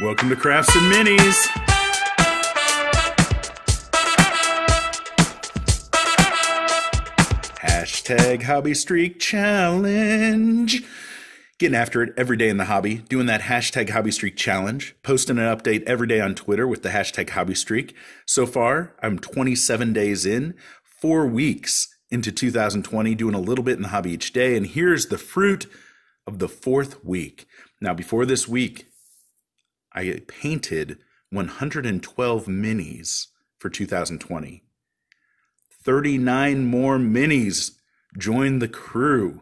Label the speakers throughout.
Speaker 1: Welcome to Crafts and Minis. Hashtag Hobby Streak Challenge. Getting after it every day in the hobby, doing that hashtag Hobby Streak Challenge, posting an update every day on Twitter with the hashtag Hobby Streak. So far, I'm 27 days in, 4 weeks into 2020, doing a little bit in the hobby each day, and here's the fruit of the 4th week. Now, before this week, I painted 112 minis for 2020. 39 more minis joined the crew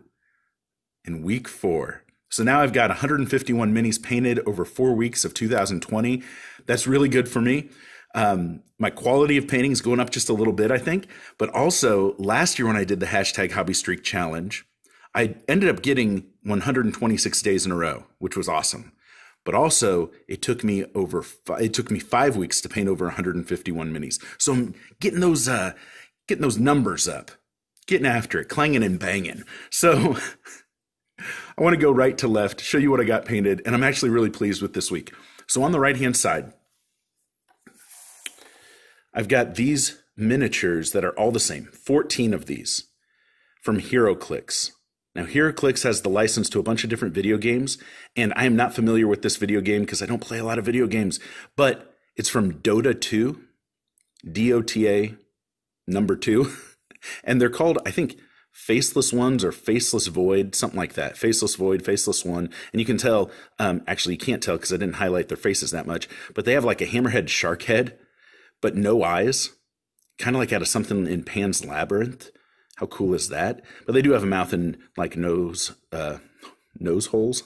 Speaker 1: in week 4. So now I've got 151 minis painted over 4 weeks of 2020. That's really good for me. My quality of painting is going up just a little bit, I think. But also, last year when I did the hashtag Hobby Streak Challenge, I ended up getting 126 days in a row, which was awesome. But also, it took me 5 weeks to paint over 151 minis. So I'm getting those numbers up, getting after it, clanging and banging. So I want to go right to left, show you what I got painted, and I'm actually really pleased with this week. So on the right-hand side, I've got these miniatures that are all the same, 14 of these from HeroClix. Now, HeroClix has the license to a bunch of different video games, and I am not familiar with this video game because I don't play a lot of video games, but it's from Dota 2, D-O-T-A, number 2, and they're called, I think, Faceless Ones or Faceless Void, something like that. Faceless Void, Faceless One, and you can tell, actually you can't tell because I didn't highlight their faces that much, but they have like a hammerhead shark head, but no eyes, kind of like out of something in Pan's Labyrinth. How cool is that? But they do have a mouth and like nose holes,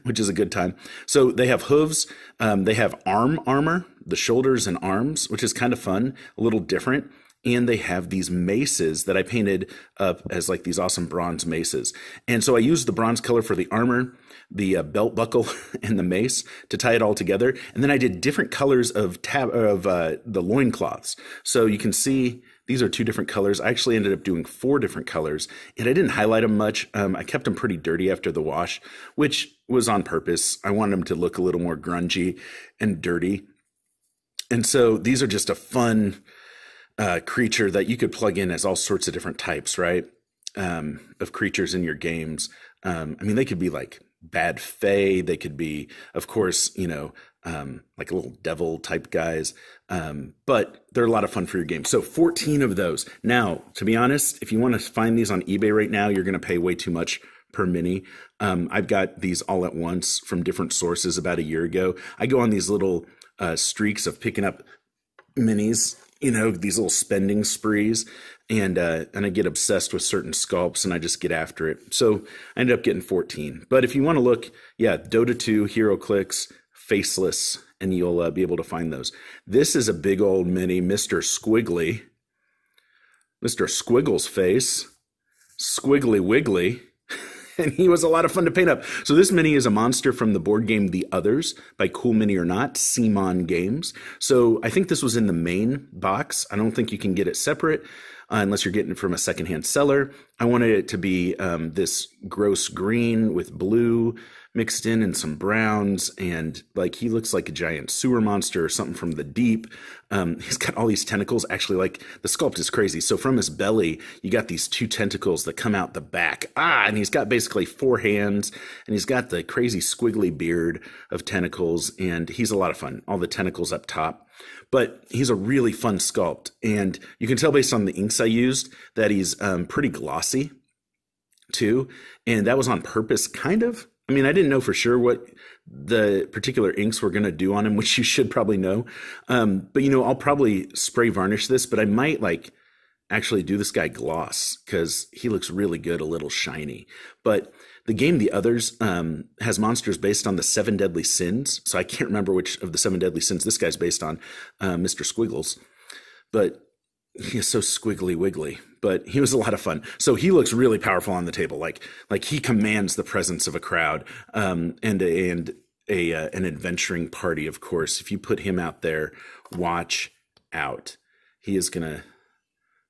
Speaker 1: which is a good time. So they have hooves. They have arm armor, the shoulders and arms, which is kind of fun, a little different. And they have these maces that I painted up as like these awesome bronze maces. And so I used the bronze color for the armor, the belt buckle, and the mace to tie it all together. And then I did different colors of the loincloths. So you can see these are 2 different colors. I actually ended up doing 4 different colors, and I didn't highlight them much. I kept them pretty dirty after the wash, which was on purpose. I wanted them to look a little more grungy and dirty. And so these are just a fun creature that you could plug in as all sorts of different types, right? Of creatures in your games. I mean, they could be like bad fae. They could be, of course, like little devil type guys. But they're a lot of fun for your game. So 14 of those. Now, to be honest, if you want to find these on eBay right now, you're going to pay way too much per mini. I've got these all at once from different sources about a year ago. I go on these little streaks of picking up minis, these little spending sprees, and I get obsessed with certain sculpts and I just get after it. So I ended up getting 14. But if you want to look, yeah, Dota 2, HeroClix, Faceless, and you'll be able to find those. This is a big old mini, Mr. Squiggly. Mr. Squiggle's face. Squiggly Wiggly. And he was a lot of fun to paint up. So this mini is a monster from the board game The Others by Cool Mini or Not, Simon Games. So I think this was in the main box. I don't think you can get it separate unless you're getting it from a secondhand seller. I wanted it to be this gross green with blue mixed in and some browns, and like he looks like a giant sewer monster or something from the deep. He's got all these tentacles. Actually, like the sculpt is crazy. So from his belly, you got these 2 tentacles that come out the back. And he's got basically 4 hands, and he's got the crazy squiggly beard of tentacles, and he's a lot of fun. All the tentacles up top. But he's a really fun sculpt, and you can tell based on the inks I used that he's pretty glossy too, and that was on purpose, kind of. I mean, I didn't know for sure what the particular inks were going to do on him, which you should probably know. But, I'll probably spray varnish this, but I might actually do this guy gloss because he looks really good, a little shiny. But the game The Others has monsters based on the 7 deadly sins. So I can't remember which of the 7 deadly sins this guy's based on, Mr. Squiggles. But he is so squiggly wiggly, but he was a lot of fun. So he looks really powerful on the table. Like he commands the presence of a crowd, and an adventuring party, of course. If you put him out there, watch out. He is going to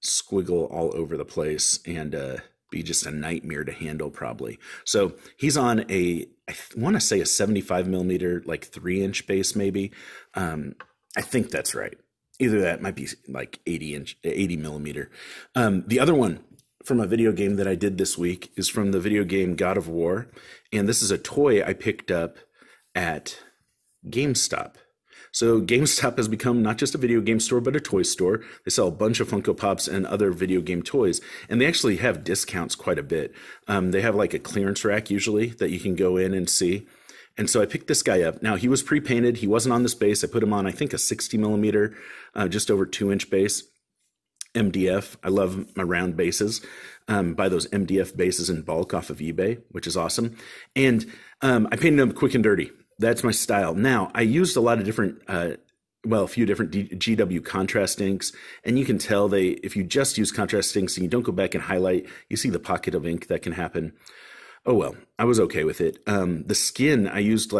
Speaker 1: squiggle all over the place, and be just a nightmare to handle probably. So he's on I want to say a 75 millimeter, like 3-inch base maybe. I think that's right. Either that might be like 80 millimeter. The other one from a video game that I did this week is from the video game God of War. And this is a toy I picked up at GameStop. So GameStop has become not just a video game store, but a toy store. They sell a bunch of Funko Pops and other video game toys. And they actually have discounts quite a bit. They have like a clearance rack usually that you can go in and see. And so I picked this guy up. Now, he was pre-painted. He wasn't on this base. I put him on, I think, a 60 millimeter, just over 2-inch base. MDF. I love my round bases. Buy those MDF bases in bulk off of eBay, which is awesome. And I painted them quick and dirty. That's my style. Now, I used a lot of different, a few different GW contrast inks, and you can tell if you just use contrast inks and you don't go back and highlight, you see the pocket of ink that can happen. Oh, well, I was okay with it. The skin, I used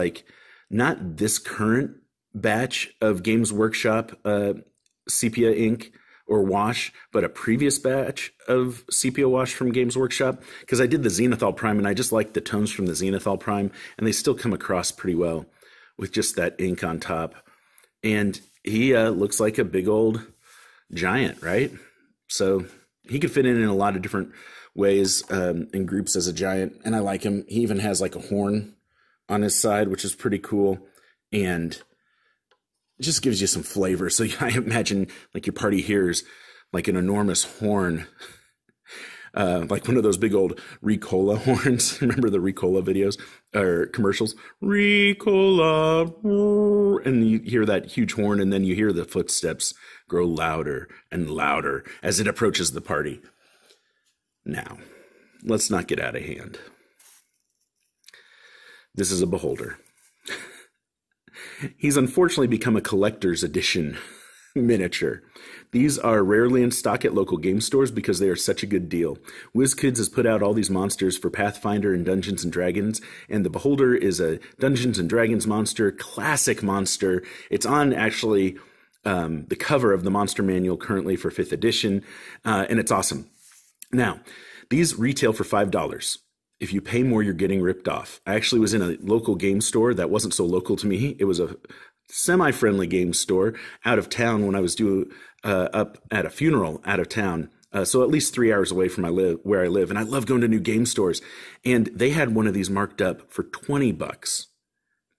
Speaker 1: not this current batch of Games Workshop sepia ink or wash, but a previous batch of sepia wash from Games Workshop, because I did the Zenithal Prime and I just like the tones from the Zenithal Prime, and they still come across pretty well with just that ink on top. And he looks like a big old giant, right? So he could fit in a lot of different ways in groups as a giant, and I like him. He even has like a horn on his side, which is pretty cool, and it just gives you some flavor. So I imagine like your party hears like an enormous horn, like one of those big old Ricola horns. Remember the Ricola videos or commercials? Ricola, and you hear that huge horn, and then you hear the footsteps grow louder and louder as it approaches the party. Now, let's not get out of hand. This is a beholder. He's unfortunately become a collector's edition miniature. These are rarely in stock at local game stores because they are such a good deal. WizKids has put out all these monsters for Pathfinder and Dungeons & Dragons, and the beholder is a Dungeons & Dragons monster, classic monster. It's on actually the cover of the monster manual currently for 5th edition, and it's awesome. Now, these retail for $5. If you pay more, you're getting ripped off. I actually was in a local game store that wasn't so local to me. It was a semi-friendly game store out of town when I was up at a funeral out of town. So at least 3 hours away from where I live. And I love going to new game stores. And they had one of these marked up for $20.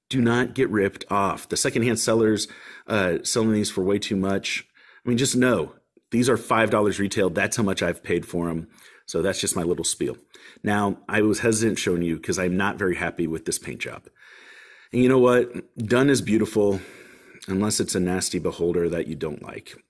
Speaker 1: Do not get ripped off. The secondhand sellers selling these for way too much. I mean, just know these are $5 retail. That's how much I've paid for them. So that's just my little spiel. Now, I was hesitant showing you because I'm not very happy with this paint job. And you know what? Done is beautiful unless it's a nasty beholder that you don't like.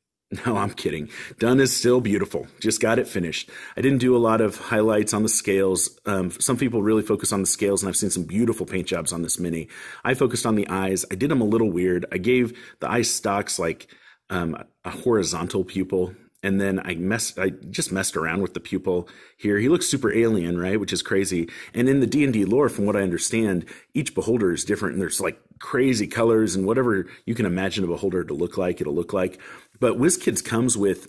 Speaker 1: No, I'm kidding. Done is still beautiful. Just got it finished. I didn't do a lot of highlights on the scales. Some people really focus on the scales, and I've seen some beautiful paint jobs on this mini. I focused on the eyes. I did them a little weird. I gave the eye stalks like a horizontal pupil. And then I just messed around with the pupil here. He looks super alien, right? Which is crazy. And in the D&D lore, from what I understand, each beholder is different. And there's like crazy colors and whatever you can imagine a beholder to look like, it'll look like. But WizKids comes with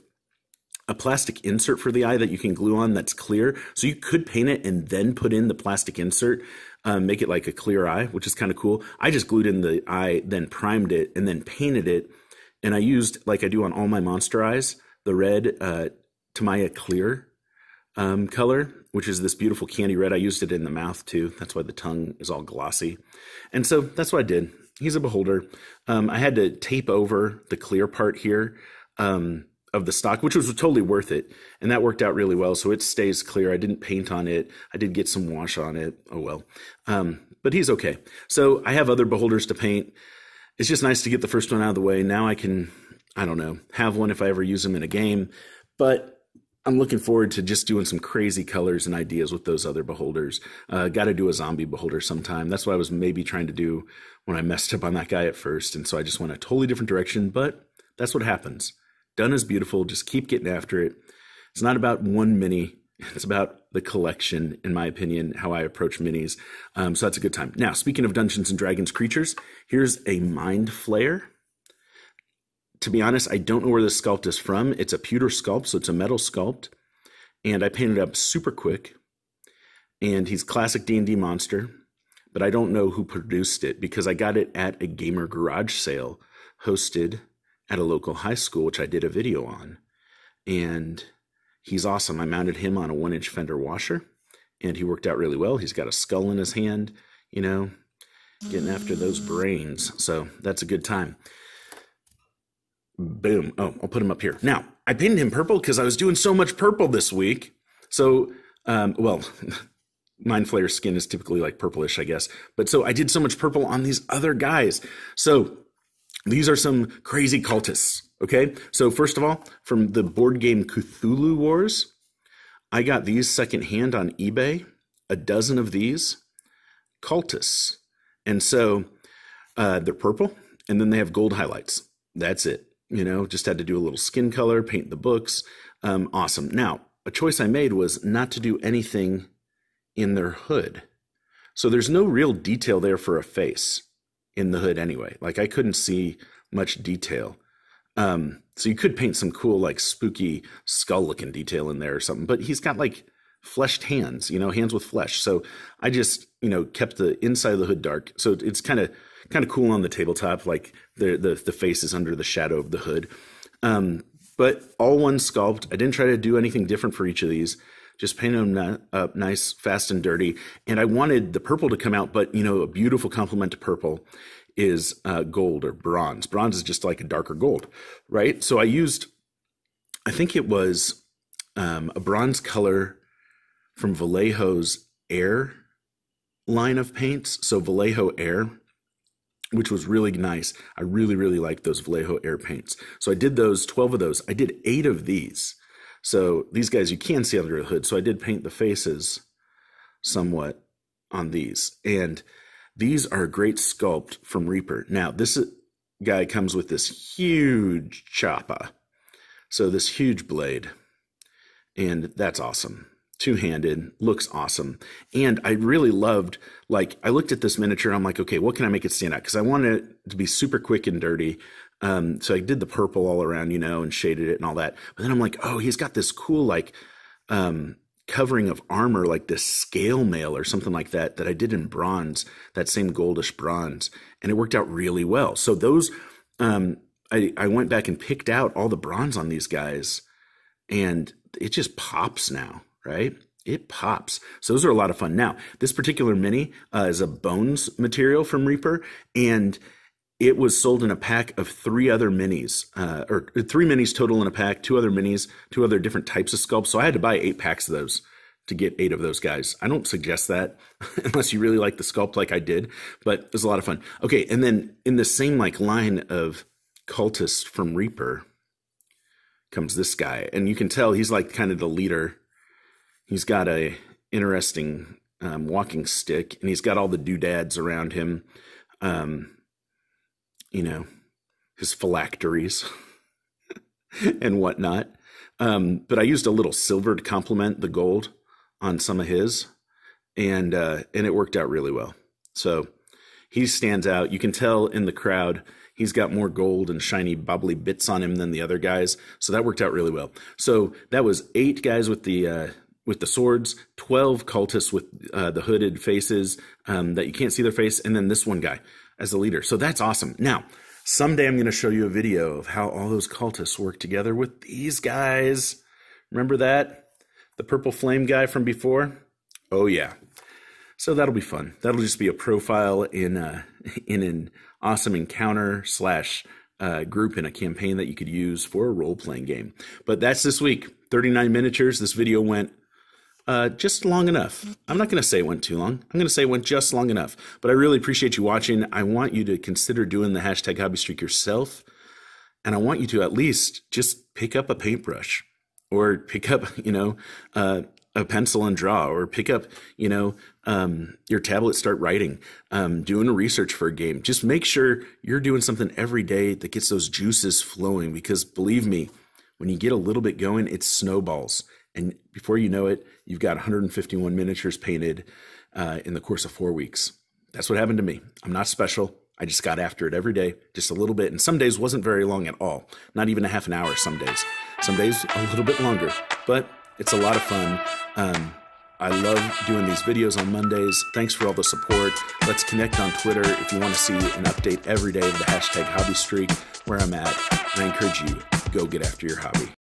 Speaker 1: a plastic insert for the eye that you can glue on that's clear. So you could paint it and then put in the plastic insert, make it like a clear eye, which is kind of cool. I just glued in the eye, then primed it, and then painted it. And I used, like I do on all my monster eyes, the red Tamaya Clear color, which is this beautiful candy red. I used it in the mouth too. That's why the tongue is all glossy. And so that's what I did. He's a beholder. I had to tape over the clear part here of the stock, which was totally worth it. And that worked out really well. So it stays clear. I didn't paint on it. I did get some wash on it. Oh, well. But he's okay. So I have other beholders to paint. It's just nice to get the first one out of the way. Now I can, I don't know, have one if I ever use them in a game. But I'm looking forward to just doing some crazy colors and ideas with those other beholders. Got to do a zombie beholder sometime. That's what I was maybe trying to do when I messed up on that guy at first. And so I just went a totally different direction, but that's what happens. Done is beautiful. Just keep getting after it. It's not about one mini. It's about the collection, in my opinion, how I approach minis. So that's a good time. Now, speaking of Dungeons & Dragons creatures, here's a Mindflayer. To be honest, I don't know where this sculpt is from. It's a pewter sculpt, so it's a metal sculpt. and I painted up super quick. And he's classic D&D monster, but I don't know who produced it because I got it at a gamer garage sale hosted at a local high school, which I did a video on. And he's awesome. I mounted him on a 1-inch fender washer, and he worked out really well. He's got a skull in his hand, you know, getting after those brains. So that's a good time. Boom. Oh, I'll put him up here. Now, I painted him purple because I was doing so much purple this week. So, well... Mindflayer skin is typically like purplish, I guess. But so I did so much purple on these other guys. So these are some crazy cultists, okay? So first of all, from the board game Cthulhu Wars, I got these secondhand on eBay, a dozen of these cultists. And so they're purple, and then they have gold highlights. That's it. You know, just had to do a little skin color, paint the books. Awesome. Now, a choice I made was not to do anything in their hood. So there's no real detail there for a face in the hood anyway. Like I couldn't see much detail. So you could paint some cool, like spooky skull looking detail in there or something, but he's got like fleshed hands, you know, hands with flesh. So I just, you know, kept the inside of the hood dark. So it's kind of cool on the tabletop. Like the face is under the shadow of the hood. But all one sculpt. I didn't try to do anything different for each of these. Just painted them up nice, fast, and dirty. And I wanted the purple to come out, but, you know, a beautiful complement to purple is gold or bronze. Bronze is just like a darker gold, right? So I used, I think it was a bronze color from Vallejo's Air line of paints. So Vallejo Air, which was really nice. I really, really liked those Vallejo Air paints. So I did those, 12 of those. I did 8 of these. So these guys you can see under the hood. So I did paint the faces somewhat on these. And these are a great sculpt from Reaper. Now, this guy comes with this huge choppa. So this huge blade. And that's awesome. Two-handed, looks awesome. And I really loved, like, I looked at this miniature, I'm like, okay, what can I make it stand out? Because I wanted it to be super quick and dirty. So I did the purple all around, you know, and shaded it and all that. But then I'm like, oh, he's got this cool, like, covering of armor, like this scale mail or something like that, that I did in bronze, that same goldish bronze. And it worked out really well. So those, I went back and picked out all the bronze on these guys, and it just pops now. Right? It pops. So those are a lot of fun. Now, this particular mini is a bones material from Reaper, and it was sold in a pack of 3 other minis, or 3 minis total in a pack, 2 other minis, 2 other different types of sculpts. So I had to buy 8 packs of those to get 8 of those guys. I don't suggest that unless you really like the sculpt like I did, but it was a lot of fun. Okay, and then in the same like line of cultists from Reaper comes this guy, and you can tell he's like kind of the leader. He's got a interesting walking stick, and he's got all the doodads around him, you know, his phylacteries and whatnot. But I used a little silver to complement the gold on some of his, and it worked out really well. So he stands out. You can tell in the crowd he's got more gold and shiny bobbly bits on him than the other guys. So that worked out really well. So that was 8 guys with the swords, 12 cultists with the hooded faces that you can't see their face, and then this one guy as the leader. So that's awesome. Now, someday I'm going to show you a video of how all those cultists work together with these guys. Remember that? The purple flame guy from before? Oh, yeah. So that'll be fun. That'll just be a profile in an awesome encounter / group in a campaign that you could use for a role-playing game. But that's this week. 39 miniatures. This video went just long enough. I'm not going to say it went too long. I'm going to say it went just long enough. But I really appreciate you watching. I want you to consider doing the #HobbyStreak yourself. And I want you to at least just pick up a paintbrush, or pick up, you know, a pencil and draw, or pick up, you know, your tablet, start writing, doing a research for a game. Just make sure you're doing something every day that gets those juices flowing, because believe me, when you get a little bit going, it snowballs. And before you know it, you've got 151 miniatures painted in the course of 4 weeks. That's what happened to me. I'm not special. I just got after it every day, just a little bit. And some days wasn't very long at all. Not even a half an hour some days. Some days a little bit longer. But It's a lot of fun. I love doing these videos on Mondays. Thanks for all the support. Let's connect on Twitter if you want to see an update every day of the #HobbyStreak, where I'm at. And I encourage you, go get after your hobby.